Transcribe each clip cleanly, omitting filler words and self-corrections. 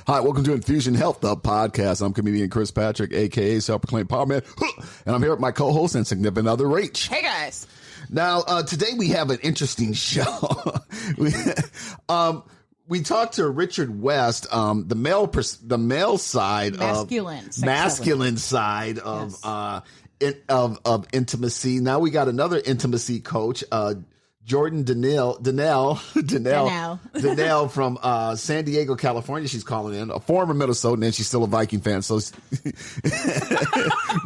Hi, welcome to Infusion Health, the podcast. I'm comedian Chris Patrick, a.k.a. Self-Proclaimed Power Man, and I'm here with my co-host and significant other, Rach. Hey, guys. Now, today we have an interesting show. We talked to Richard West, the male side masculine side of intimacy. Now we got another intimacy coach, Jordan Donnell from San Diego, California. She's calling in, a former Minnesotan, and she's still a Viking fan. So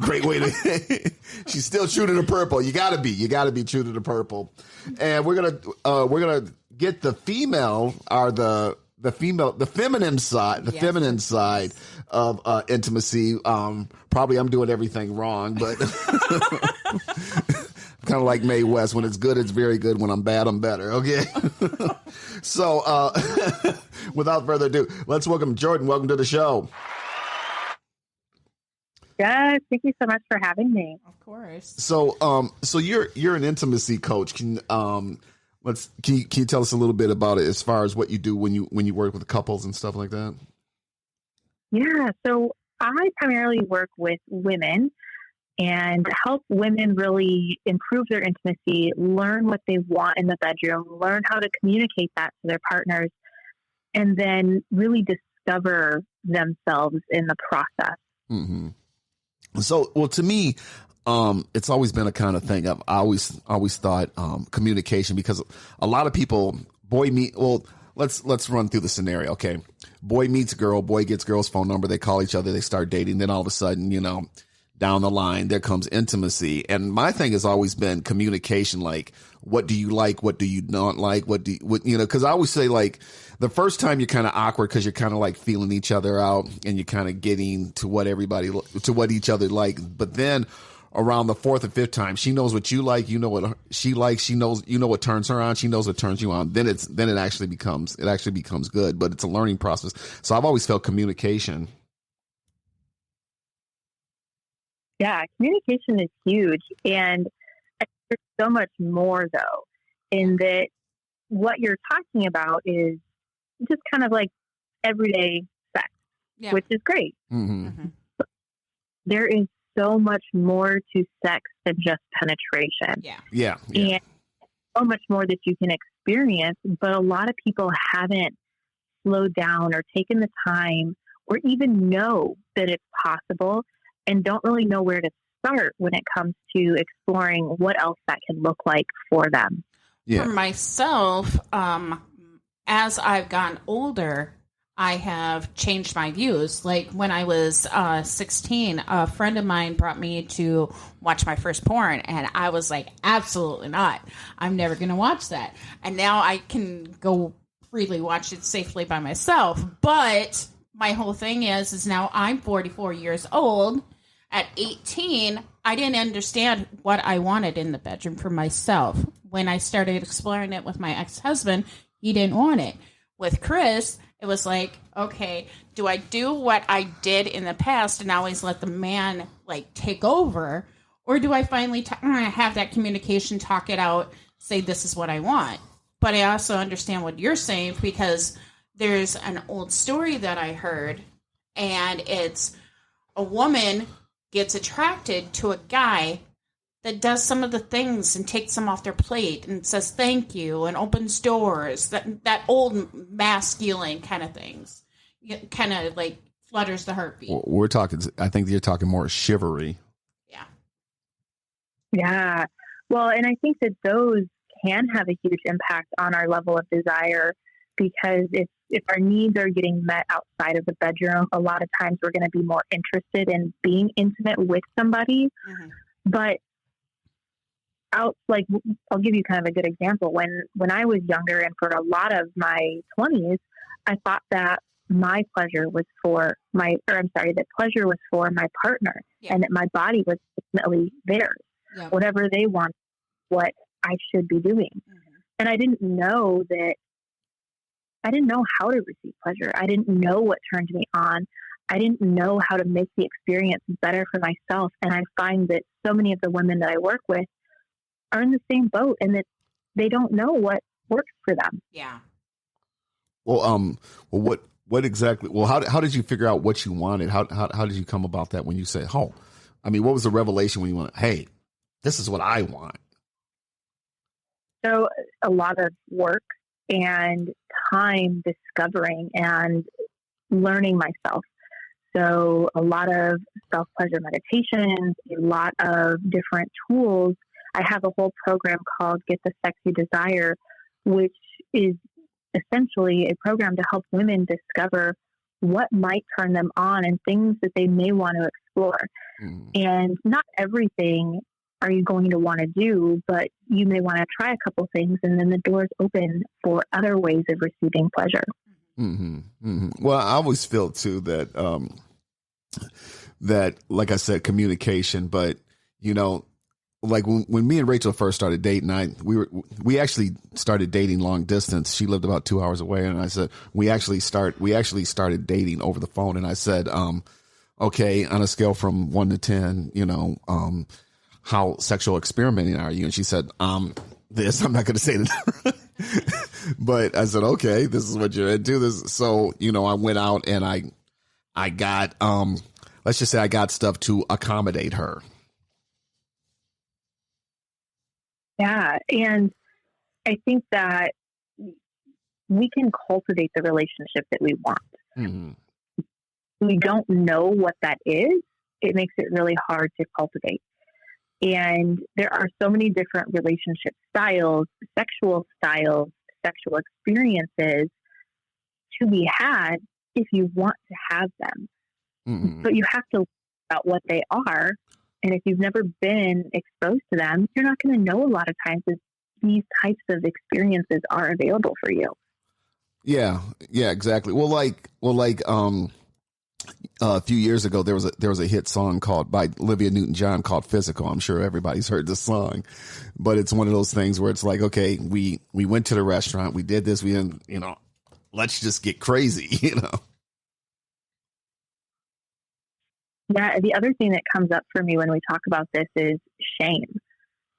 great way to. She's still true to the purple. You gotta be true to the purple. And we're gonna get the female, or the feminine side of intimacy. Probably I'm doing everything wrong, but. Kind of like Mae West. When it's good, it's very good. When I'm bad, I'm better. Okay. So, without further ado, let's welcome Jordan. Welcome to the show. Yes, thank you so much for having me. Of course. So, you're an intimacy coach. Can you tell us a little bit about it as far as what you do when you work with couples and stuff like that? Yeah. So I primarily work with women and help women really improve their intimacy, learn what they want in the bedroom, learn how to communicate that to their partners, and then really discover themselves in the process. Mm-hmm. So, well, to me, it's always been a kind of thing. I always thought communication, because a lot of people, let's run through the scenario. Okay. Boy meets girl, boy gets girl's phone number. They call each other, they start dating. Then all of a sudden, down the line, there comes intimacy. And my thing has always been communication. Like, what do you like? What do you not like? Cause I always say, like, the first time you're kind of awkward, cause you're kind of like feeling each other out and you're kind of getting to what each other like. But then around the fourth or fifth time, she knows what you like. You know what she likes. She knows, what turns her on. She knows what turns you on. Then it actually becomes good, but it's a learning process. So I've always felt communication. Yeah, communication is huge. And there's so much more, though, in that what you're talking about is just kind of like everyday sex, which is great. Mm-hmm. Mm-hmm. There is so much more to sex than just penetration. Yeah. And so much more that you can experience, but a lot of people haven't slowed down or taken the time or even know that it's possible, and don't really know where to start when it comes to exploring what else that can look like for them. For myself, as I've gotten older, I have changed my views. Like when I was 16, a friend of mine brought me to watch my first porn, and I was like, absolutely not. I'm never going to watch that. And now I can go freely watch it safely by myself. But my whole thing is now I'm 44 years old. At 18, I didn't understand what I wanted in the bedroom for myself. When I started exploring it with my ex-husband, he didn't want it. With Chris, it was like, okay, do I do what I did in the past and always let the man take over? Or do I finally have that communication, talk it out, say this is what I want? But I also understand what you're saying, because there's an old story that I heard, and it's a woman gets attracted to a guy that does some of the things and takes them off their plate and says thank you and opens doors, that old masculine kind of things. Kind of flutters the heartbeat. We're talking, I think you're talking more chivalry. Yeah. Well, and I think that those can have a huge impact on our level of desire, because if our needs are getting met outside of the bedroom, a lot of times we're going to be more interested in being intimate with somebody. Mm-hmm. But I'll give you kind of a good example. When I was younger, and for a lot of my 20s, I thought that pleasure was for my partner, and that my body was ultimately theirs. Yeah. Whatever they want, what I should be doing. Mm-hmm. And I didn't know how to receive pleasure. I didn't know what turned me on. I didn't know how to make the experience better for myself. And I find that so many of the women that I work with are in the same boat, and that they don't know what works for them. Yeah. Well, what What exactly? Well, how did you figure out what you wanted? How did you come about that when you said, "Oh," I mean, what was the revelation when you went, "Hey, this is what I want"? So a lot of work and time discovering and learning myself. So a lot of self-pleasure meditations, a lot of different tools. I have a whole program called Get the Sex You Desire, which is essentially a program to help women discover what might turn them on and things that they may want to explore. And not everything are you going to want to do, but you may want to try a couple things, and then the doors open for other ways of receiving pleasure. Well, I always feel too that that, like I said, communication. But like when me and Rachel first started dating, we actually started dating long distance. She lived about 2 hours away, and I said we actually started dating over the phone. And I said, okay, on a scale from 1 to 10, how sexual experimenting are you? And she said, this. I'm not going to say that. But I said, okay, this is what you're into. This. So, I went out and I got, let's just say I got stuff to accommodate her. Yeah. And I think that we can cultivate the relationship that we want. We don't know what that is. It makes it really hard to cultivate. And there are so many different relationship styles, sexual experiences to be had if you want to have them. But you have to learn about what they are. And if you've never been exposed to them, you're not going to know a lot of times that these types of experiences are available for you. Yeah, exactly. Well, a few years ago, there was a hit song by Olivia Newton-John called "Physical." I'm sure everybody's heard this song, but it's one of those things where it's like, okay, we went to the restaurant, we did this, we didn't, let's just get crazy, Yeah. The other thing that comes up for me when we talk about this is shame.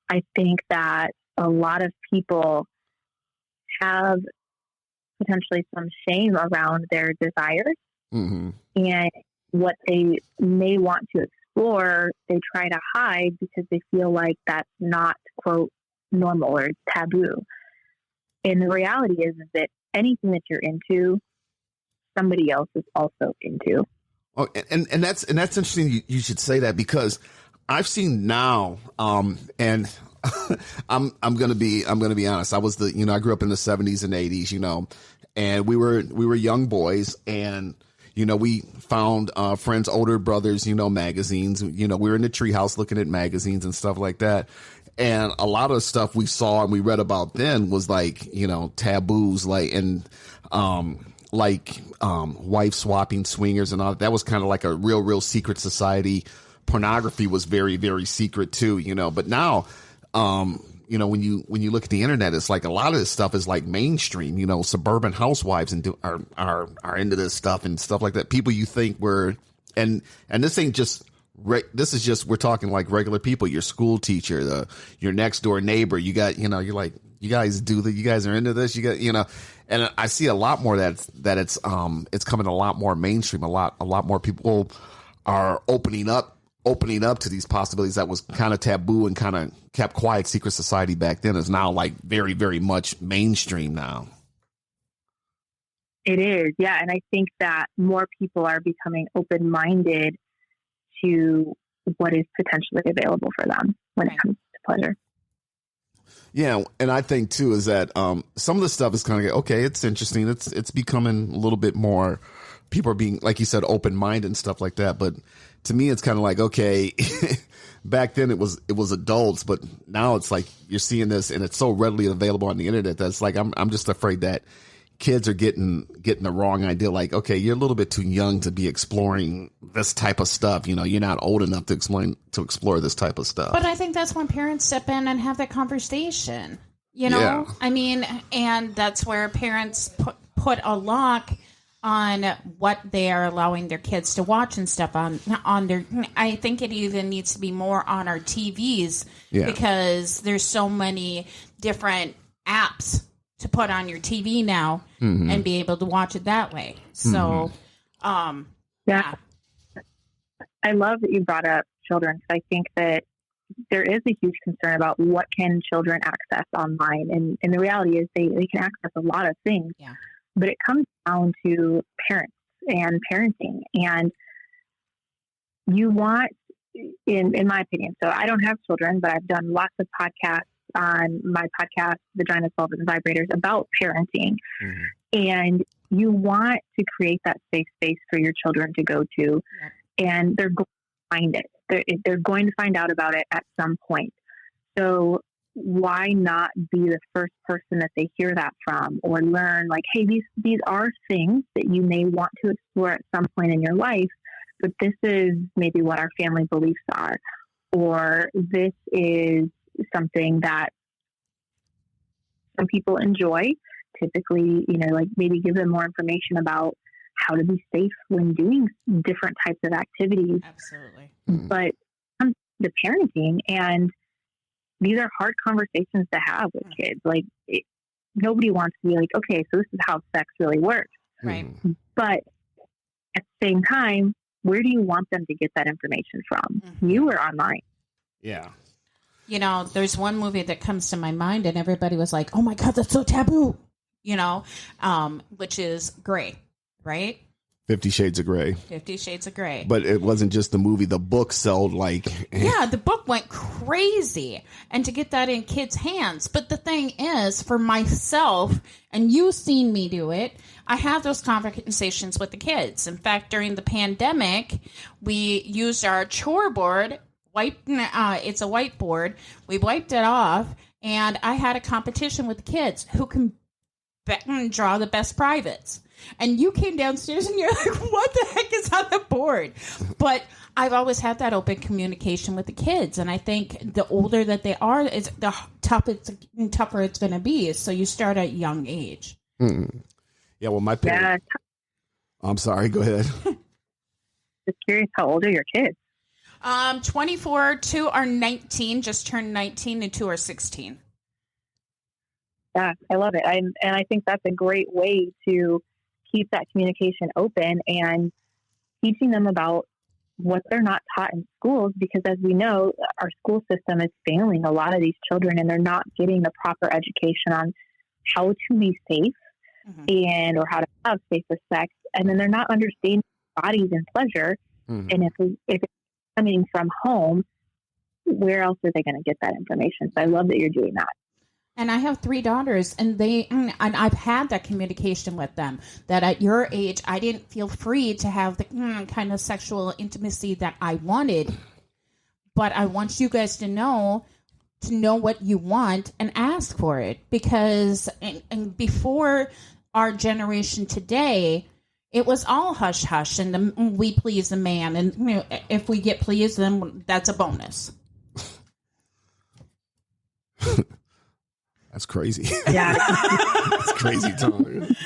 I think that a lot of people have potentially some shame around their desires. And what they may want to explore, they try to hide because they feel like that's not, quote, normal or it's taboo. And the reality is that anything that you're into, somebody else is also into. Oh, and that's interesting. You should say that, because I've seen now, and I'm gonna be honest. I was I grew up in the 70s and 80s, and we were young boys, and we found friends' older brothers, magazines. We were in the treehouse looking at magazines and stuff like that. And a lot of stuff we saw and we read about then was like, taboos, wife swapping, swingers and all that was kind of like a real secret society. Pornography was very, very secret too, but now, when you look at the internet, it's like a lot of this stuff is like mainstream, suburban housewives are into this stuff and stuff like that. People you think were, and this ain't just, this is just, we're talking like regular people, your school teacher, your next door neighbor, you got, you're like, you guys do that. You guys are into this. You got, and I see a lot more that it's coming a lot more mainstream. A lot more people are opening up to these possibilities that was kind of taboo and kind of kept quiet. Secret society back then is now like very, very much mainstream now. It is. Yeah. And I think that more people are becoming open-minded to what is potentially available for them when it comes to pleasure. Yeah, and I think too is that some of the stuff is kind of okay. It's interesting. It's becoming a little bit more. People are being, like you said, open minded and stuff like that. But to me, it's kind of like, okay, back then it was adults, but now it's like you're seeing this and it's so readily available on the internet that's like I'm just afraid that kids are getting the wrong idea. Like, okay, you're a little bit too young to be exploring this type of stuff. You're not old enough to explore this type of stuff. But I think that's when parents step in and have that conversation. Yeah. I mean, and that's where parents put a lock on what they are allowing their kids to watch and stuff on their. I think it even needs to be more on our TVs because there's so many different apps to put on your TV now and be able to watch it that way. So, yeah. I love that you brought up children. I think that there is a huge concern about what can children access online. And the reality is they can access a lot of things, but it comes down to parents and parenting. And you want, in my opinion, so I don't have children, but I've done lots of podcasts on my podcast, Vagina Solvers and Vibrators, about parenting. And you want to create that safe space for your children to go to, and they're going to find it. They're going to find out about it at some point. So why not be the first person that they hear that from, or learn like, hey, these are things that you may want to explore at some point in your life, but this is maybe what our family beliefs are, or this is something that some people enjoy. Typically, like maybe give them more information about how to be safe when doing different types of activities. Absolutely. But the parenting, and these are hard conversations to have with kids. Like nobody wants to be like, okay, so this is how sex really works. Right. But at the same time, where do you want them to get that information from? You or online? Yeah. There's one movie that comes to my mind and everybody was like, oh my God, that's so taboo, which is Grey, right? 50 Shades of Grey. 50 Shades of Grey. But it wasn't just the movie. The book sold like... Yeah, the book went crazy. And to get that in kids' hands. But the thing is, for myself, and you've seen me do it, I have those conversations with the kids. In fact, during the pandemic, we used our chore board. It's a whiteboard. We wiped it off, and I had a competition with the kids who can draw the best privates. And you came downstairs and you're like, what the heck is on the board? But I've always had that open communication with the kids. And I think the older that they are, the tougher it's going to be. So you start at a young age. Yeah, well, my parents... I'm sorry, go ahead. Just curious, how old are your kids? 24, 2 are 19, just turned 19, and 2 are 16. Yeah, I love it. And I think that's a great way to keep that communication open and teaching them about what they're not taught in schools, because as we know, our school system is failing a lot of these children, and they're not getting the proper education on how to be safe and or how to have safer sex. And then they're not understanding bodies and pleasure. And if it's coming from home, where else are they going to get that information? So I love that you're doing that. And I have 3 daughters, and I've had that communication with them that at your age, I didn't feel free to have the kind of sexual intimacy that I wanted. But I want you guys to know what you want and ask for it, because and before our generation today, it was all hush hush, and we please the man, and if we get pleased, then that's a bonus. That's crazy. Yeah. It's crazy time.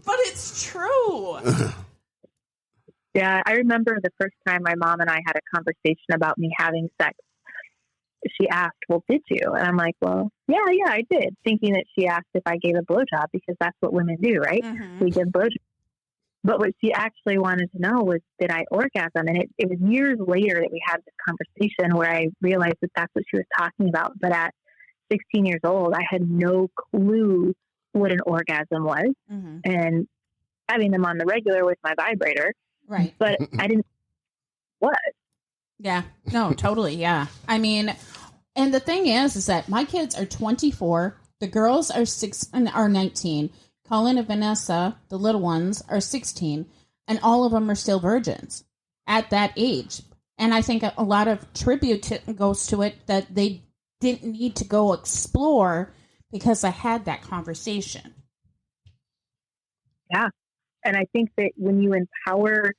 But it's true. Yeah, I remember the first time my mom and I had a conversation about me having sex. She asked, well, did you? And I'm like, well, yeah, I did. Thinking that she asked if I gave a blowjob, because that's what women do, right? We give blowjobs. But what she actually wanted to know was, did I orgasm? And it was years later that we had this conversation where I realized that that's what she was talking about. But at 16 years old, I had no clue what an orgasm was. And having them on the regular with my vibrator. Right. But I didn't know what. Yeah. No, totally. Yeah. I mean, and the thing is that my kids are 24. The girls are 19. Colin and Vanessa, the little ones, are 16. And all of them are still virgins at that age. And I think a lot of tribute goes to it that they didn't need to go explore because I had that conversation. Yeah. And I think that when you empower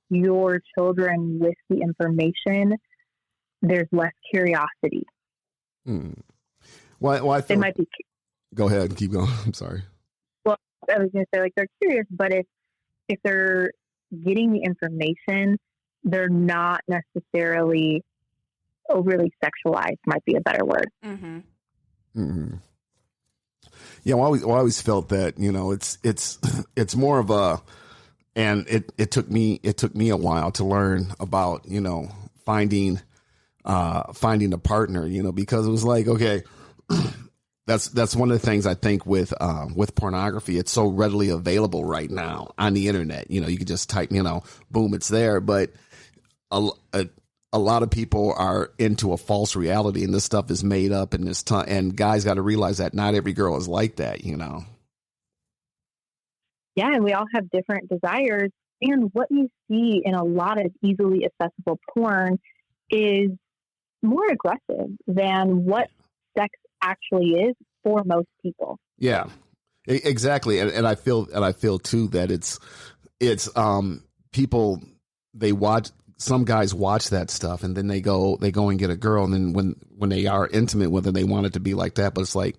your children with the information, there's less curiosity. Well, I feel... They might be... Go ahead and keep going. I'm sorry. Well, I was going to say, like, they're curious, but if they're getting the information, they're not necessarily overly sexualized, might be a better word. Yeah, I always felt that, it's more of a, and it took me a while to learn about, finding a partner, because it was like, okay, that's one of the things I think with pornography. It's so readily available right now on the internet. You can just type, boom, it's there. But a lot of people are into a false reality, and this stuff is made up. And and guys got to realize that not every girl is like that. Yeah, and we all have different desires. And what you see in a lot of easily accessible porn is more aggressive than what sex actually is for most people. Yeah, exactly. And I feel too that it's people, they watch, some guys watch that stuff and then they go and get a girl. And then when they are intimate with her, they want it to be like that. But it's like,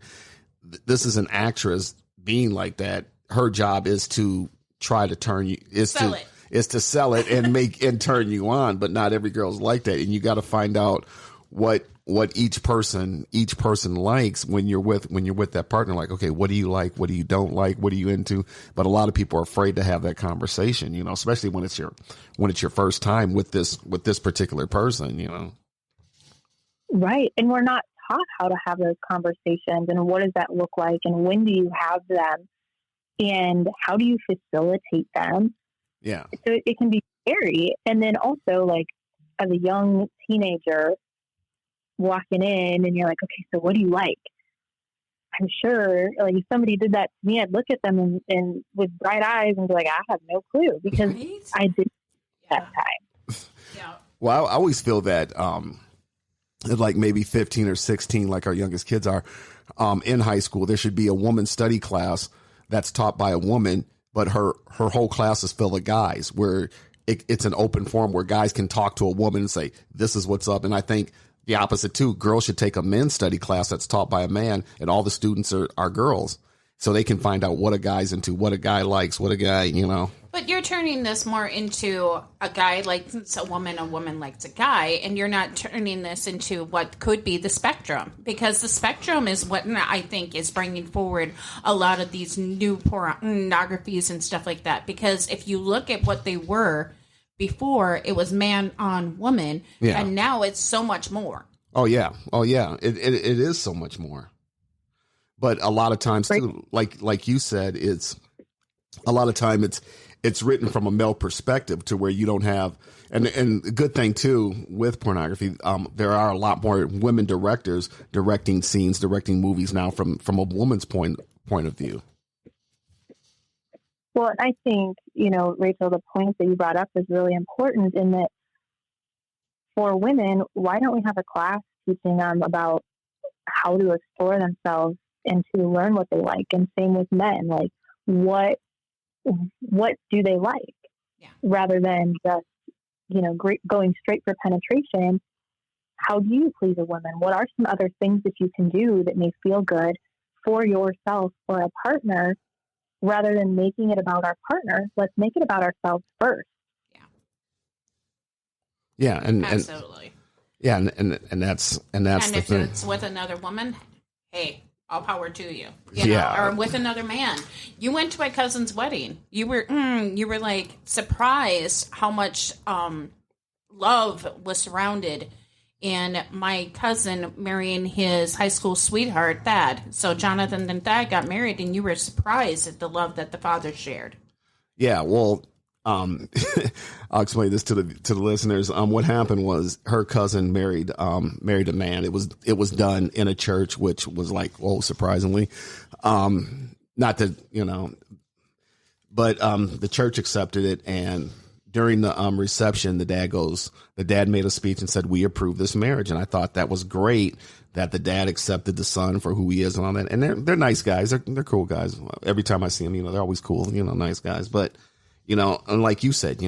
this is an actress being like that. Her job is to try to turn you, is to sell it and and turn you on. But not every girl's like that. And you got to find out what each person likes when you're with that partner. Like, okay, what do you like? What do you don't like? What are you into? But a lot of people are afraid to have that conversation, especially when it's your first time with this particular person, Right. And we're not taught how to have those conversations, and what does that look like, and when do you have them, and how do you facilitate them? Yeah. So it can be scary. And then also, like, as a young teenager walking in and you're like, okay, so what do you like? I'm sure, like, if somebody did that to me, I'd look at them and with bright eyes and be like, I have no clue, because Right? I didn't that time. Yeah. Well, I always feel that at like maybe 15 or 16, like our youngest kids are, in high school, there should be a woman study class that's taught by a woman, but her whole class is filled with guys, where it's an open forum where guys can talk to a woman and say, this is what's up. And I think the opposite too, girls should take a men's study class that's taught by a man, and all the students are girls, so they can find out what a guy's into, what a guy likes, what a guy, But you're turning this more into a guy likes a woman likes a guy, and you're not turning this into what could be the spectrum, because the spectrum is what I think is bringing forward a lot of these new pornographies and stuff like that. Because if you look at what they were before, it was man on woman, and now it's so much more. Oh yeah. It is so much more. But a lot of times too, like you said, it's a lot of time it's written from a male perspective, to where you don't have, and the good thing too with pornography, there are a lot more women directors directing scenes, directing movies now from a woman's point of view. Well, I think, Rachel, the point that you brought up is really important, in that for women, why don't we have a class teaching them about how to explore themselves and to learn what they like? And same with men, like, what do they like? Yeah. Rather than just, going straight for penetration. How do you please a woman? What are some other things that you can do that may feel good for yourself or a partner? Rather than making it about our partner, let's make it about ourselves first. Yeah, and Absolutely. and that's And the if thing. it's with another woman, hey, all power to you. Yeah. Or with another man. You went to my cousin's wedding. You were like surprised how much love was surrounded in my cousin marrying his high school sweetheart, Thad. So Jonathan and Thad got married, and you were surprised at the love that the father shared. Yeah, well, I'll explain this to the listeners. What happened was, her cousin married a man. It was done in a church, which was like, oh, surprisingly, not that, but the church accepted it. And during the reception, the dad made a speech and said, we approve this marriage. And I thought that was great, that the dad accepted the son for who he is and all that. And they're nice guys. They're cool guys. Every time I see them, they're always cool, nice guys. But, and like you said,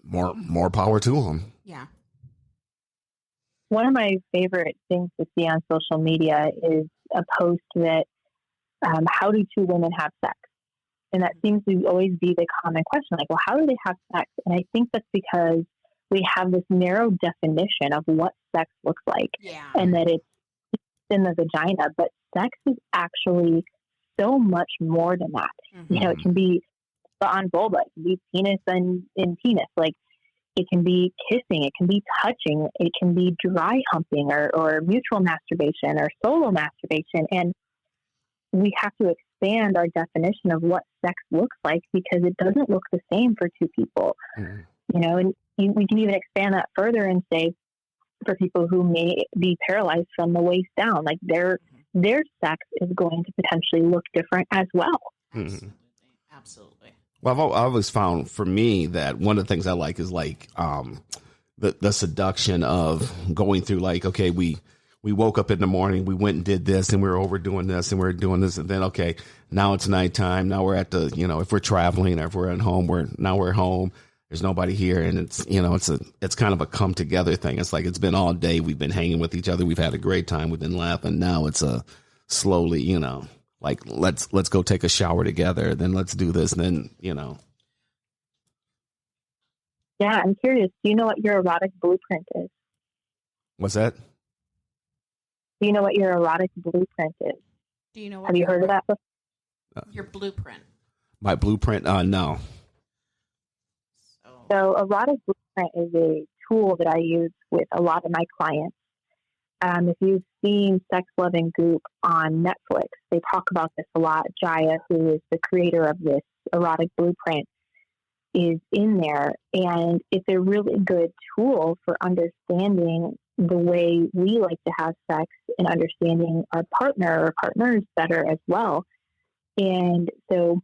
more power to them. Yeah. One of my favorite things to see on social media is a post that, how do two women have sex? And that seems to always be the common question, like, well, how do they have sex? And I think that's because we have this narrow definition of what sex looks like, and that it's in the vagina. But sex is actually so much more than that. You know, it can be on vulva, it can be penis and in penis. Like, it can be kissing, it can be touching, it can be dry humping or mutual masturbation or solo masturbation. And we have to expand our definition of what sex looks like, because it doesn't look the same for two people. You know, and we can even expand that further and say, for people who may be paralyzed from the waist down, like their sex is going to potentially look different as well. Absolutely. Well, I've always found, for me, that one of the things I like is like the seduction of going through, like, okay, we woke up in the morning, we went and did this, and we were overdoing this, and we were doing this, and then, okay, now it's nighttime. Now we're at the, you know, if we're traveling or if we're at home, we're home. There's nobody here, and it's, you know, it's kind of a come together thing. It's like, it's been all day. We've been hanging with each other. We've had a great time. We've been laughing. Now it's a slowly, you know, like, let's go take a shower together. Then let's do this. And then, you know. Yeah, I'm curious. Do you know what your erotic blueprint is? What's that? Do you know what your erotic blueprint is? Do you know what? Have you heard of that before? Your blueprint. My blueprint? No. So erotic blueprint is a tool that I use with a lot of my clients. If you've seen Sex, Love, and Goop on Netflix, they talk about this a lot. Jaya, who is the creator of this erotic blueprint, is in there. And it's a really good tool for understanding the way we like to have sex and understanding our partner or partners better as well. And so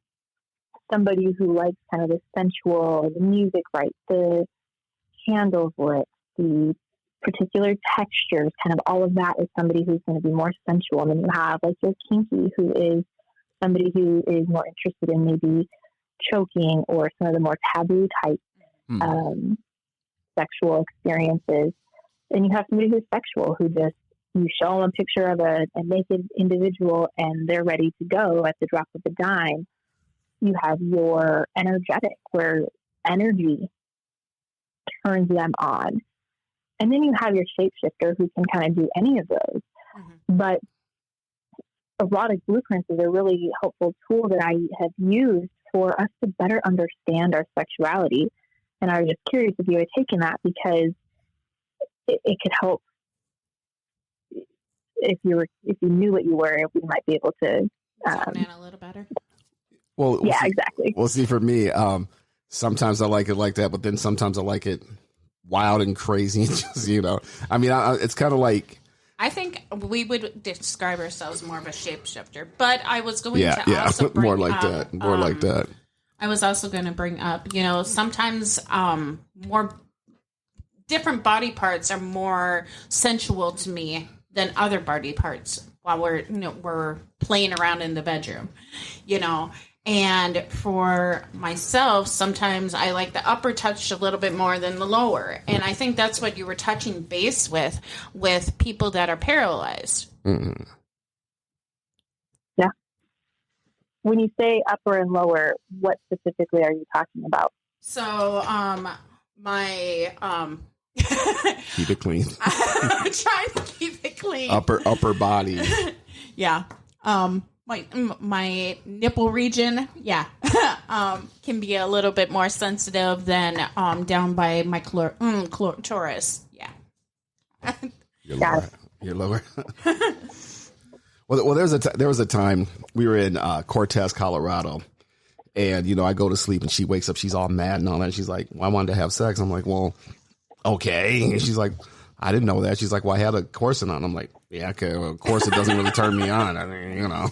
somebody who likes kind of the sensual, the music, right, the candles lit, the particular textures, kind of all of that, is somebody who's going to be more sensual. And then you have like your kinky, who is somebody who is more interested in maybe choking or some of the more taboo type sexual experiences. And you have somebody who's sexual, who just, you show them a picture of a naked individual and they're ready to go at the drop of a dime. You have your energetic, where energy turns them on. And then you have your shapeshifter, who can kind of do any of those. But erotic blueprints is a really helpful tool that I have used for us to better understand our sexuality. And I was just curious if you had taken that, because it could help. If you knew what you were, we might be able to zone in a little better. Well, yeah, see, exactly. Well, see, for me, sometimes I like it like that, but then sometimes I like it wild and crazy. Just, you know, I mean, it's kind of like, I think we would describe ourselves more of a shapeshifter, but I was going to yeah, also bring more like up, that, more like that. I was also going to bring up, you know, sometimes more different body parts are more sensual to me than other body parts while we're playing around in the bedroom, you know. And for myself, sometimes I like the upper touch a little bit more than the lower. And I think that's what you were touching base with people that are paralyzed. Mm-hmm. Yeah. When you say upper and lower, what specifically are you talking about? So, my keep it clean. I'm trying to keep it clean. Upper body. Yeah. My nipple region, yeah, can be a little bit more sensitive than down by my clitoris. Yeah. You're lower. Well, there was a time we were in Cortez, Colorado, and you know, I go to sleep and she wakes up, she's all mad and all that. She's like, well, I wanted to have sex. I'm like, well, okay. And she's like, I didn't know that. She's like, well, I had a corset on. I'm like, yeah, okay. Well, of course, it doesn't really turn me on. I mean, you know,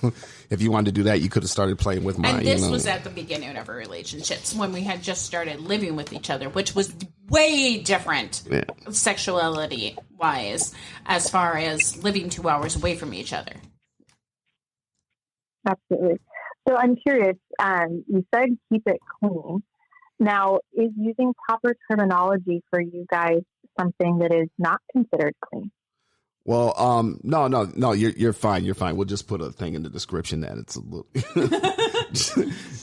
if you wanted to do that, you could have started playing with my. And this was at the beginning of our relationships, when we had just started living with each other, which was way different, sexuality wise, as far as living 2 hours away from each other. Absolutely. So I'm curious. You said keep it clean. Now, is using proper terminology for you guys something that is not considered clean? Well, no, you're fine. You're fine. We'll just put a thing in the description that it's a little,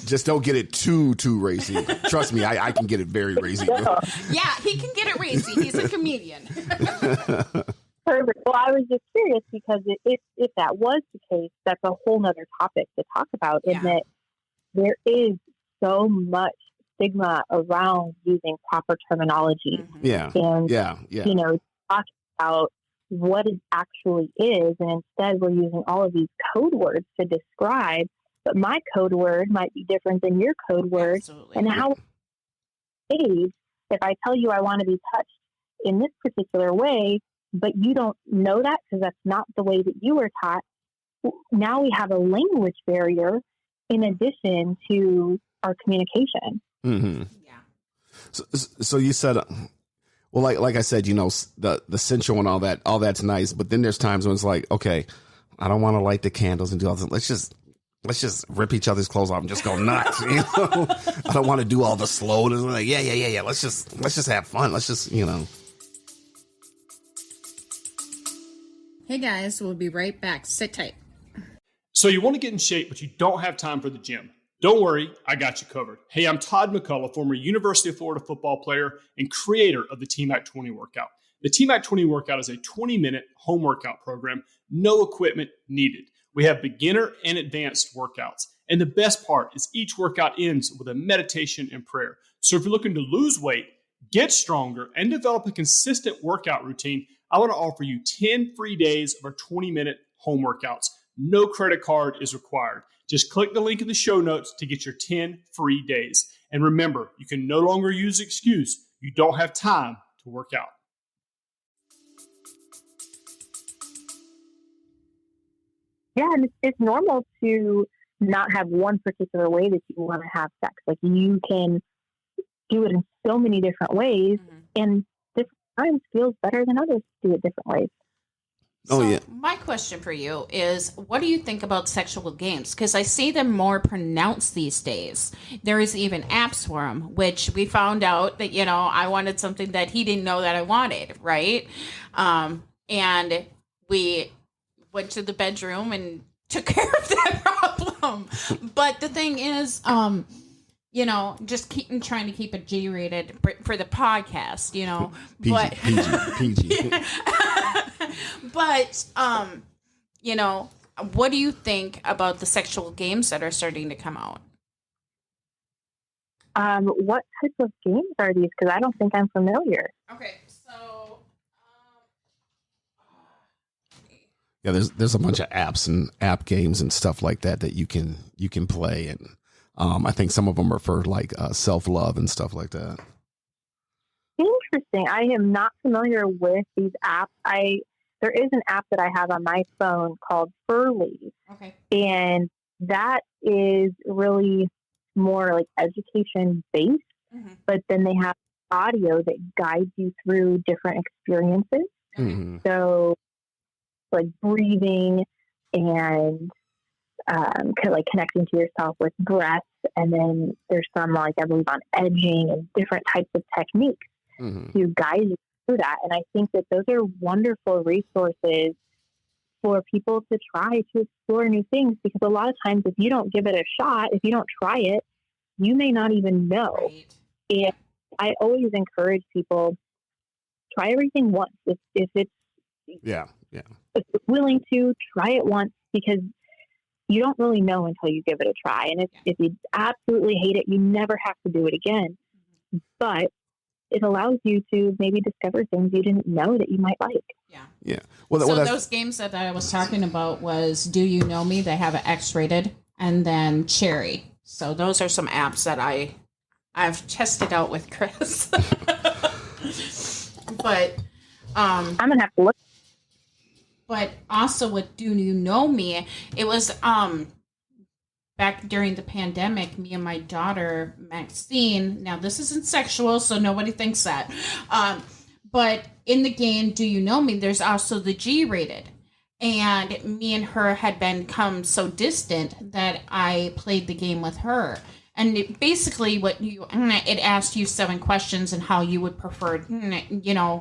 just don't get it too racy. Trust me, I can get it very racy. No. Yeah, he can get it racy. He's a comedian. Perfect. Well, I was just curious because if that was the case, that's a whole nother topic to talk about. In that there is so much stigma around using proper terminology. And talk about what it actually is, and instead we're using all of these code words to describe. But my code word might be different than your code word, and how age. If I tell you I want to be touched in this particular way, but you don't know that because that's not the way that you were taught. Now we have a language barrier in addition to our communication. Mm-hmm. Yeah. So you said, well, like I said, the sensual and all that's nice, but then there's times when it's like, okay, I don't want to light the candles and do all that. Let's just rip each other's clothes off and just go nuts. I don't want to do all the slowness. Like, yeah. Let's just have fun. Let's just. Hey guys, we'll be right back. Sit tight. So you want to get in shape, but you don't have time for the gym. Don't worry, I got you covered. Hey, I'm Todd McCullough, former University of Florida football player and creator of the Team Act 20 workout. The Team Act 20 workout is a 20-minute home workout program, no equipment needed. We have beginner and advanced workouts. And the best part is each workout ends with a meditation and prayer. So if you're looking to lose weight, get stronger, and develop a consistent workout routine, I want to offer you 10 free days of our 20-minute home workouts. No credit card is required. Just click the link in the show notes to get your 10 free days. And remember, you can no longer use the excuse you don't have time to work out. Yeah, and it's normal to not have one particular way that you want to have sex. Like, you can do it in so many different ways, and different times feels better than others do it different ways. So my question for you is, what do you think about sexual games? Because I see them more pronounced these days. There is even apps for them, which we found out that, I wanted something that he didn't know that I wanted, right? And we went to the bedroom and took care of that problem. But the thing is, just trying to keep it G-rated for the podcast, PG. But, what do you think about the sexual games that are starting to come out? What type of games are these? Because I don't think I'm familiar. Okay, so... Yeah, there's a bunch of apps and app games and stuff like that you can play, and I think some of them are for like self-love and stuff like that. Interesting. I am not familiar with these apps. There is an app that I have on my phone called Furly. Okay. And that is really more like education based, but then they have audio that guides you through different experiences. Mm-hmm. So like breathing and kind of like connecting to yourself with breath. And then there's some, like, I believe, on edging and different types of techniques to guide you through that. And I think that those are wonderful resources for people to try to explore new things, because a lot of times if you don't give it a shot, if you don't try it, you may not even know. Right. And I always encourage people, try everything once. If it's if you're willing to, try it once, because you don't really know until you give it a try. And if you absolutely hate it, you never have to do it again. But it allows you to maybe discover things you didn't know that you might like. Yeah. So those games that I was talking about was Do You Know Me? They have an X-rated, and then Cherry. So those are some apps that I've tested out with Chris. But I'm gonna have to look. But also with Do You Know Me, it was back during the pandemic, me and my daughter, Maxine, now this isn't sexual, so nobody thinks that. But in the game Do You Know Me, there's also the G-rated. And me and her had become so distant that I played the game with her. And basically it asked you 7 questions and how you would prefer,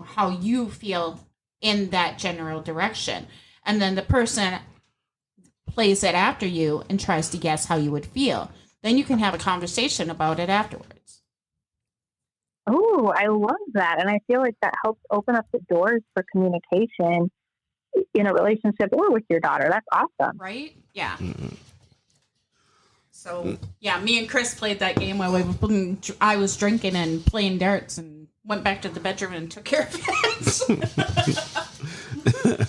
how you feel in that general direction. And then the person plays it after you and tries to guess how you would feel. Then you can have a conversation about it afterwards. Oh, I love that. And I feel like that helps open up the doors for communication in a relationship or with your daughter. That's awesome. Right? Yeah. So, yeah, me and Chris played that game while I was drinking and playing darts and went back to the bedroom and took care of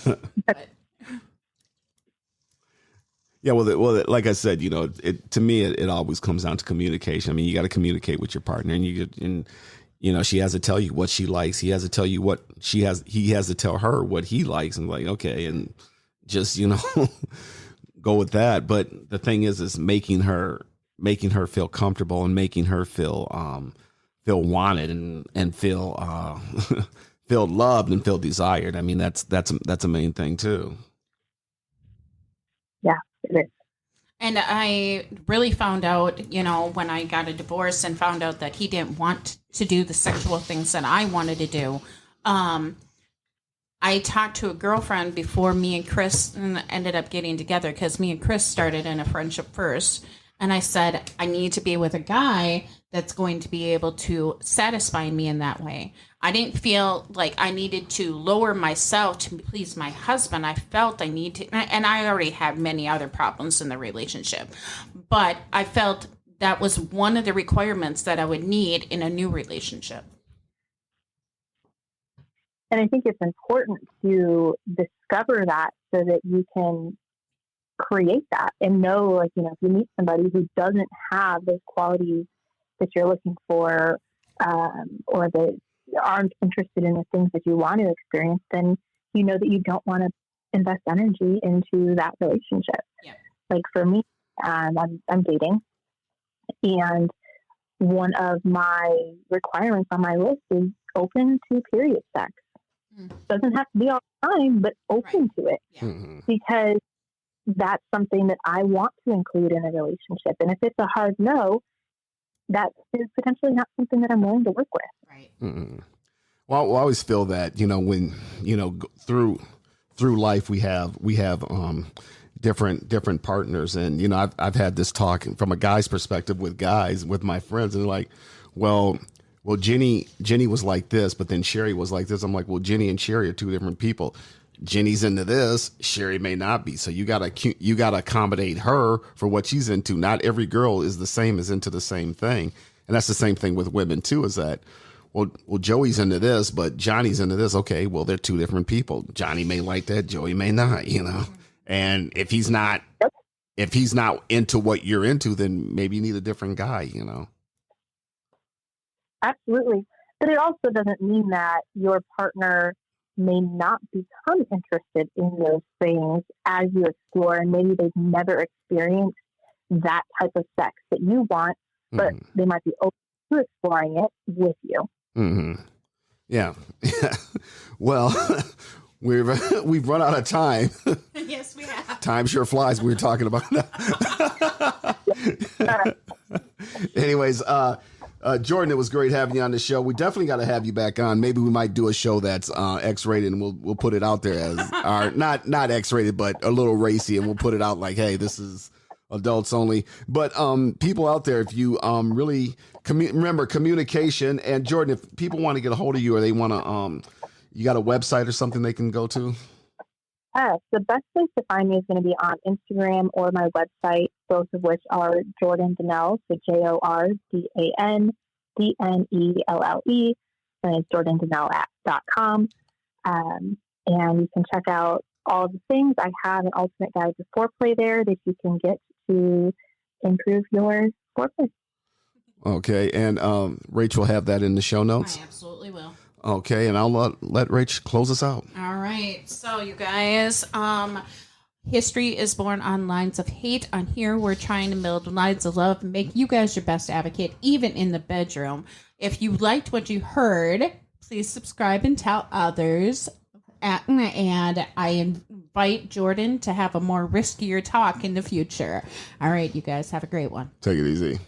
it. But, Yeah, well, like I said, to me, it always comes down to communication. I mean, you got to communicate with your partner, and she has to tell you what she likes. He has to tell you what he has to tell her what he likes, and like, okay, and just go with that. But the thing is making her feel comfortable and making her feel wanted and feel feel loved and feel desired. I mean, that's a main thing too. Yeah, it is. and I really found out, when I got a divorce and found out that he didn't want to do the sexual things that I wanted to do. I talked to a girlfriend before me and Chris ended up getting together, because me and Chris started in a friendship first. And I said, I need to be with a guy that's going to be able to satisfy me in that way. I didn't feel like I needed to lower myself to please my husband. I felt I need to, and I already had many other problems in the relationship, but I felt that was one of the requirements that I would need in a new relationship. And I think it's important to discover that so that you can create that and know, like, if you meet somebody who doesn't have those qualities that you're looking for, or that aren't interested in the things that you want to experience, then you know that you don't want to invest energy into that relationship. Yeah. Like for me, I'm dating, and one of my requirements on my list is open to period sex. Doesn't have to be all the time, but open to it. Yeah. Because that's something that I want to include in a relationship. And if it's a hard no, that is potentially not something that I'm willing to work with. Right. Well, I always feel that, when, through life, we have different partners. And, I've had this talk from a guy's perspective with guys, with my friends, and they're like, well, Jenny was like this, but then Sherry was like this. I'm like, well, Jenny and Sherry are two different people. Jenny's into this, Sherry may not be. So you gotta accommodate her for what she's into. Not every girl is the same, is into the same thing. And that's the same thing with women too, is that, well, Joey's into this, but Johnny's into this. Okay, well, they're two different people. Johnny may like that, Joey may not, And if he's not into what you're into, then maybe you need a different guy, Absolutely. But it also doesn't mean that your partner may not become interested in those things as you explore, and maybe they've never experienced that type of sex that you want, but they might be open to exploring it with you. Mm-hmm. Yeah. Well, we've run out of time. Yes, we have. Time sure flies. We were talking about that. Anyways, Jordan, it was great having you on the show. We definitely got to have you back on. Maybe we might do a show that's X-rated, and we'll put it out there as our not X-rated, but a little racy, and we'll put it out like, hey, this is adults only. But people out there, if you really remember communication, and Jordan, if people want to get a hold of you, or they want to, you got a website or something they can go to? The best place to find me is going to be on Instagram or my website, both of which are Jordan Donnelle, so JordanDnelle, and it's JordanDonnelle.com. And you can check out all the things. I have an ultimate guide to foreplay there that you can get to improve your foreplay. Okay, and Rach will have that in the show notes? I absolutely will. Okay, and I'll let Rach close us out. All right. So, you guys, history is born on lines of hate. On here, we're trying to build lines of love, make you guys your best advocate, even in the bedroom. If you liked what you heard, please subscribe and tell others. And I invite Jordan to have a more riskier talk in the future. All right, you guys, have a great one. Take it easy.